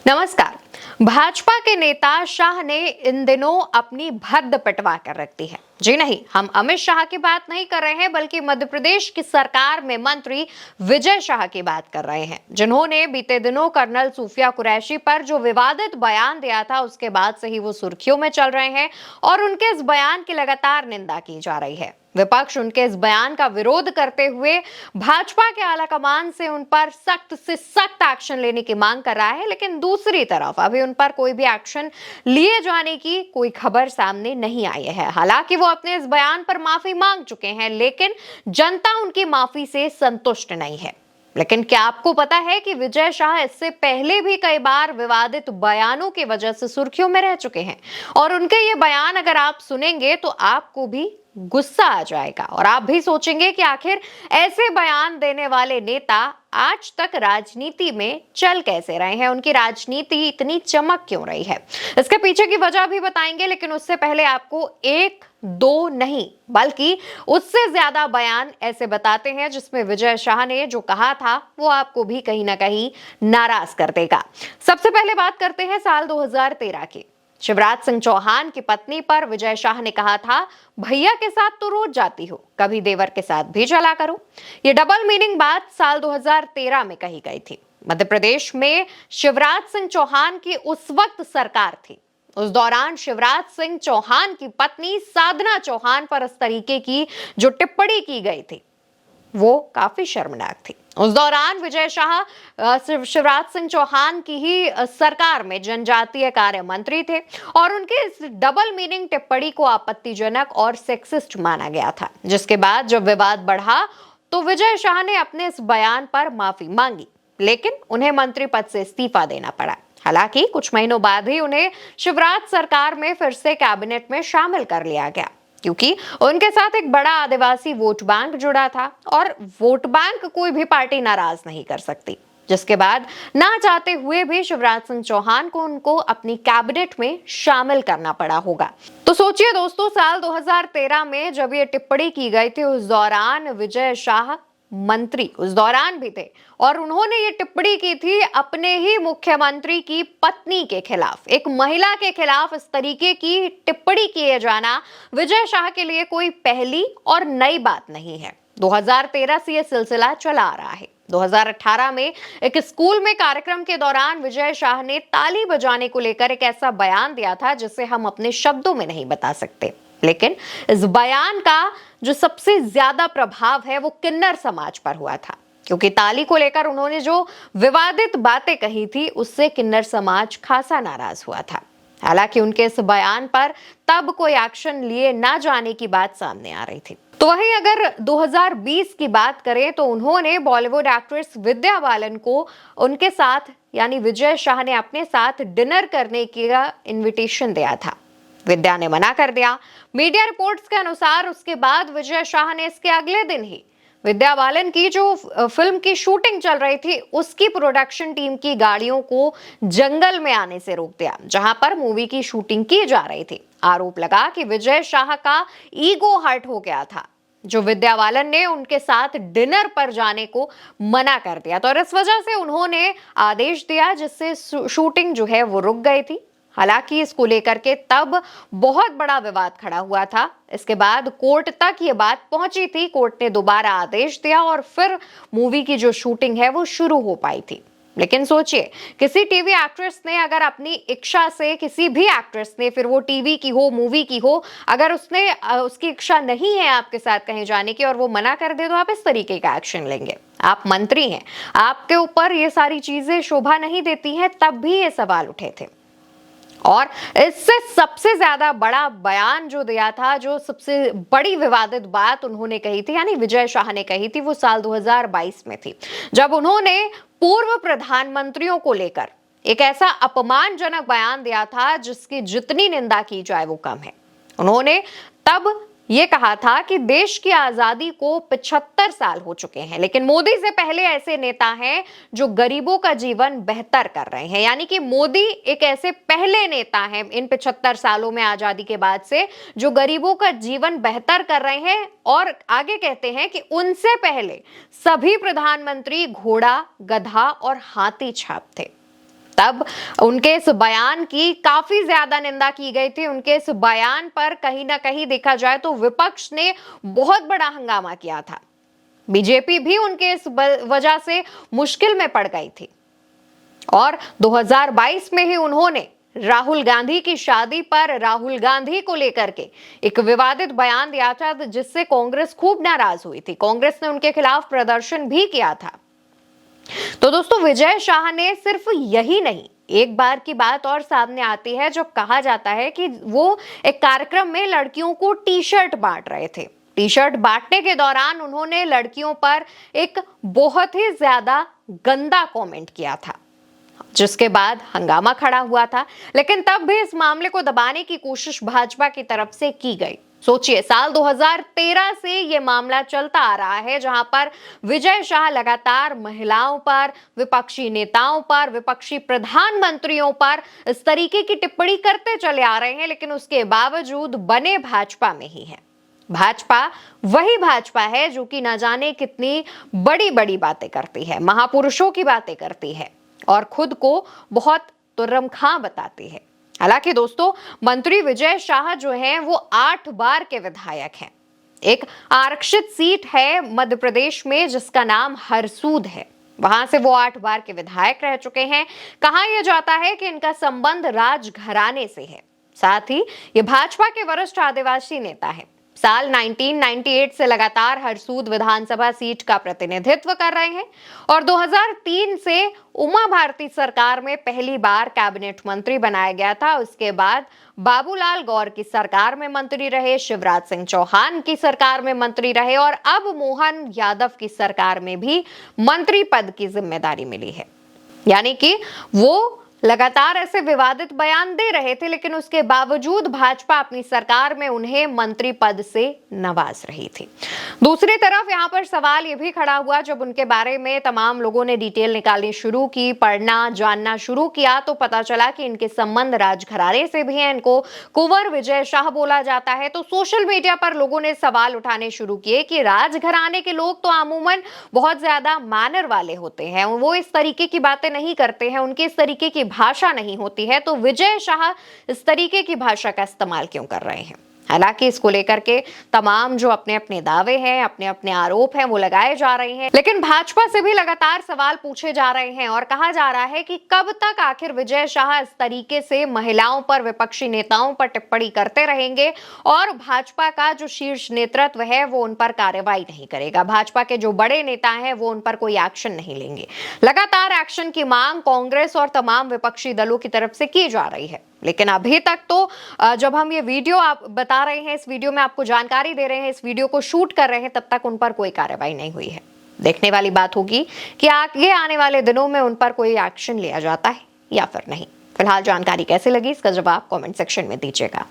नमस्कार। भाजपा के नेता शाह ने इन दिनों अपनी भद्द पिटवा कर रख दी है। जी नहीं, हम अमित शाह की बात नहीं कर रहे हैं, बल्कि मध्य प्रदेश की सरकार में मंत्री विजय शाह की बात कर रहे हैं, जिन्होंने बीते दिनों कर्नल सूफिया कुरैशी पर जो विवादित बयान दिया था, उसके बाद से ही वो सुर्खियों में चल रहे हैं और उनके इस बयान की लगातार निंदा की जा रही है। विपक्ष उनके इस बयान का विरोध करते हुए भाजपा के आलाकमान से उन पर सख्त से सख्त एक्शन लेने की मांग कर रहा है, लेकिन दूसरी तरफ अभी उन पर कोई भी एक्शन लिए जाने की कोई खबर सामने नहीं आई है। हालांकि वो अपने इस बयान पर माफी मांग चुके हैं, लेकिन जनता उनकी माफी से संतुष्ट नहीं है। लेकिन क्या आपको पता है कि विजय शाह इससे पहले भी कई बार विवादित बयानों की वजह से सुर्खियों में रह चुके हैं और उनके ये बयान अगर आप सुनेंगे तो आपको भी गुस्सा आ जाएगा और आप भी सोचेंगे कि आखिर ऐसे बयान देने वाले नेता आज तक राजनीति में चल कैसे रहे हैं, उनकी राजनीति इतनी चमक क्यों रही है। इसके पीछे की वजह भी बताएंगे, लेकिन उससे पहले आपको एक दो नहीं बल्कि उससे ज्यादा बयान ऐसे बताते हैं जिसमें विजय शाह ने जो कहा था वो आपको भी कहीं ना कहीं नाराज कर देगा। सबसे पहले बात करते हैं साल 2013 की। शिवराज सिंह चौहान की पत्नी पर विजय शाह ने कहा था, भैया के साथ तो रोज जाती हो, कभी देवर के साथ भी चला करो। ये डबल मीनिंग बात साल 2013 में कही गई थी। मध्य प्रदेश में शिवराज सिंह चौहान की उस वक्त सरकार थी। उस दौरान शिवराज सिंह चौहान की पत्नी साधना चौहान पर इस तरीके की जो टिप्पणी की गई थी वो काफी शर्मनाक थी। उस दौरान विजय शाह शिवराज सिंह चौहान की ही सरकार में जनजातीय कार्य मंत्री थे और उनके इस डबल मीनिंग टिप्पणी को आपत्तिजनक और सेक्सिस्ट माना गया था, जिसके बाद जब विवाद बढ़ा तो विजय शाह ने अपने इस बयान पर माफी मांगी, लेकिन उन्हें मंत्री पद से इस्तीफा देना पड़ा। हालांकि कुछ महीनों बाद ही उन्हें शिवराज सरकार में फिर से कैबिनेट में शामिल कर लिया गया, क्योंकि उनके साथ एक बड़ा आदिवासी वोट बैंक जुड़ा था और वोट बैंक कोई भी पार्टी नाराज नहीं कर सकती। जिसके बाद ना चाहते हुए भी शिवराज सिंह चौहान को उनको अपनी कैबिनेट में शामिल करना पड़ा होगा। तो सोचिए दोस्तों, साल 2013 में जब ये टिप्पणी की गई थी, उस दौरान विजय शाह मंत्री उस दौरान भी थे और उन्होंने ये टिप्पणी की थी अपने ही मुख्यमंत्री की पत्नी के खिलाफ। एक महिला के खिलाफ इस तरीके की टिप्पणी किए जाना विजय शाह के लिए कोई पहली और नई बात नहीं है। 2013 से यह सिलसिला चला आ रहा है। 2018 में एक स्कूल में कार्यक्रम के दौरान विजय शाह ने ताली बजाने को लेकर एक ऐसा बयान दिया था जिसे हम अपने शब्दों में नहीं बता सकते, लेकिन इस बयान का जो सबसे ज्यादा प्रभाव है वो किन्नर समाज पर हुआ था, क्योंकि ताली को लेकर उन्होंने जो विवादित बातें कही थी उससे किन्नर समाज खासा नाराज हुआ था। हालांकि उनके इस बयान पर तब कोई एक्शन लिए ना जाने की बात सामने आ रही थी। तो वहीं अगर 2020 की बात करें तो उन्होंने बॉलीवुड एक्ट्रेस विद्या बालन को उनके साथ यानी विजय शाह ने अपने साथ डिनर करने का इन्विटेशन दिया था। विद्या ने मना कर दिया। मीडिया रिपोर्ट्स के अनुसार उसके बाद विजय शाह ने इसके अगले दिन ही विद्या बालन की जो फिल्म की शूटिंग चल रही थी उसकी प्रोडक्शन टीम की गाड़ियों को जंगल में आने से रोक दिया, जहां पर मूवी की शूटिंग की जा रही थी। आरोप लगा कि विजय शाह का ईगो हर्ट हो गया था, जो विद्या बालन ने उनके साथ डिनर पर जाने को मना कर दिया, तो इस वजह से उन्होंने आदेश दिया जिससे शूटिंग जो है वो रुक गई थी। हालांकि इसको लेकर के तब बहुत बड़ा विवाद खड़ा हुआ था। इसके बाद कोर्ट तक ये बात पहुंची थी। कोर्ट ने दोबारा आदेश दिया और फिर मूवी की जो शूटिंग है वो शुरू हो पाई थी। लेकिन सोचिए, किसी टीवी एक्ट्रेस ने अगर अपनी इच्छा से, किसी भी एक्ट्रेस ने, फिर वो टीवी की हो मूवी की हो, अगर उसने उसकी इच्छा नहीं है आपके साथ कहीं जाने की और वो मना कर दे, तो आप इस तरीके का एक्शन लेंगे? आप मंत्री हैं, आपके ऊपर ये सारी चीजें शोभा नहीं देती हैं, तब भी ये सवाल उठे थे। और इससे सबसे ज्यादा बड़ा बयान जो दिया था, जो सबसे बड़ी विवादित बात उन्होंने कही थी यानी विजय शाह ने कही थी, वो साल 2022 में थी, जब उन्होंने पूर्व प्रधानमंत्रियों को लेकर एक ऐसा अपमानजनक बयान दिया था जिसकी जितनी निंदा की जाए वो कम है। उन्होंने तब ये कहा था कि देश की आजादी को 75 साल हो चुके हैं, लेकिन मोदी से पहले ऐसे नेता हैं जो गरीबों का जीवन बेहतर कर रहे हैं। यानी कि मोदी एक ऐसे पहले नेता हैं इन 75 सालों में आजादी के बाद से जो गरीबों का जीवन बेहतर कर रहे हैं। और आगे कहते हैं कि उनसे पहले सभी प्रधानमंत्री घोड़ा, गधा और हाथी छाप थे। तब उनके इस बयान की काफी ज्यादा निंदा की गई थी। उनके इस बयान पर कहीं ना कहीं देखा जाए तो विपक्ष ने बहुत बड़ा हंगामा किया था। बीजेपी भी उनके इस वजह से मुश्किल में पड़ गई थी और 2022 में ही उन्होंने राहुल गांधी की शादी पर राहुल गांधी को लेकर के एक विवादित बयान दिया था, जिससे कांग्रेस खूब नाराज हुई थी। कांग्रेस ने उनके खिलाफ प्रदर्शन भी किया था। तो दोस्तों, विजय शाह ने सिर्फ यही नहीं, एक बार की बात और सामने आती है जब कहा जाता है कि वो एक कार्यक्रम में लड़कियों को टी शर्ट बांट रहे थे। टी शर्ट बांटने के दौरान उन्होंने लड़कियों पर एक बहुत ही ज्यादा गंदा कमेंट किया था, जिसके बाद हंगामा खड़ा हुआ था। लेकिन तब भी इस मामले को दबाने की कोशिश भाजपा की तरफ से की गई। सोचिए, साल 2013 से ये मामला चलता आ रहा है, जहां पर विजय शाह लगातार महिलाओं पर, विपक्षी नेताओं पर, विपक्षी प्रधानमंत्रियों पर इस तरीके की टिप्पणी करते चले आ रहे हैं, लेकिन उसके बावजूद बने भाजपा में ही है। भाजपा वही भाजपा है जो कि न जाने कितनी बड़ी बड़ी बातें करती है, महापुरुषों की बातें करती है और खुद को बहुत तुर्रमखां बताती है। हालांकि दोस्तों, मंत्री विजय शाह जो हैं वो 8 बार के विधायक हैं। एक आरक्षित सीट है मध्य प्रदेश में जिसका नाम हरसूद है, वहां से वो 8 बार के विधायक रह चुके हैं। कहा यह जाता है कि इनका संबंध राजघराने से है। साथ ही ये भाजपा के वरिष्ठ आदिवासी नेता है। साल 1998 से लगातार हरसूद विधानसभा सीट का प्रतिनिधित्व कर रहे हैं और 2003 से उमा भारती सरकार में पहली बार कैबिनेट मंत्री बनाया गया था। उसके बाद बाबूलाल गौर की सरकार में मंत्री रहे, शिवराज सिंह चौहान की सरकार में मंत्री रहे और अब मोहन यादव की सरकार में भी मंत्री पद की जिम्मेदारी मिली है। यानी कि वो लगातार ऐसे विवादित बयान दे रहे थे, लेकिन उसके बावजूद भाजपा अपनी सरकार में उन्हें मंत्री पद से नवाज रही थी। दूसरी तरफ यहां पर सवाल यह भी खड़ा हुआ, जब उनके बारे में तमाम लोगों ने डिटेल निकालनी शुरू की, पढ़ना जानना शुरू किया, तो पता चला कि इनके संबंध राजघराने से भी हैं। इनको कुंवर विजय शाह बोला जाता है। तो सोशल मीडिया पर लोगों ने सवाल उठाने शुरू किए कि राजघराने के लोग तो अमूमन बहुत ज्यादा मैनर वाले होते हैं, वो इस तरीके की बातें नहीं करते हैं, उनके इस तरीके की भाषा नहीं होती है, तो विजय शाह इस तरीके की भाषा का इस्तेमाल क्यों कर रहे हैं। हालांकि इसको लेकर के तमाम जो अपने अपने दावे हैं, अपने अपने आरोप हैं, वो लगाए जा रहे हैं, लेकिन भाजपा से भी लगातार सवाल पूछे जा रहे हैं और कहा जा रहा है कि कब तक आखिर विजय शाह इस तरीके से महिलाओं पर, विपक्षी नेताओं पर टिप्पणी करते रहेंगे और भाजपा का जो शीर्ष नेतृत्व है वो उन पर कार्रवाई नहीं करेगा। भाजपा के जो बड़े नेता हैं वो उन पर कोई एक्शन नहीं लेंगे। लगातार एक्शन की मांग कांग्रेस और तमाम विपक्षी दलों की तरफ से की जा रही है, लेकिन अभी तक तो जब हम ये वीडियो आप बता रहे हैं, इस वीडियो में आपको जानकारी दे रहे हैं, इस वीडियो को शूट कर रहे हैं, तब तक उन पर कोई कार्रवाई नहीं हुई है। देखने वाली बात होगी कि आगे आने वाले दिनों में उन पर कोई एक्शन लिया जाता है या फिर नहीं। फिलहाल जानकारी कैसे लगी, इसका जवाब कमेंट सेक्शन में दीजिएगा।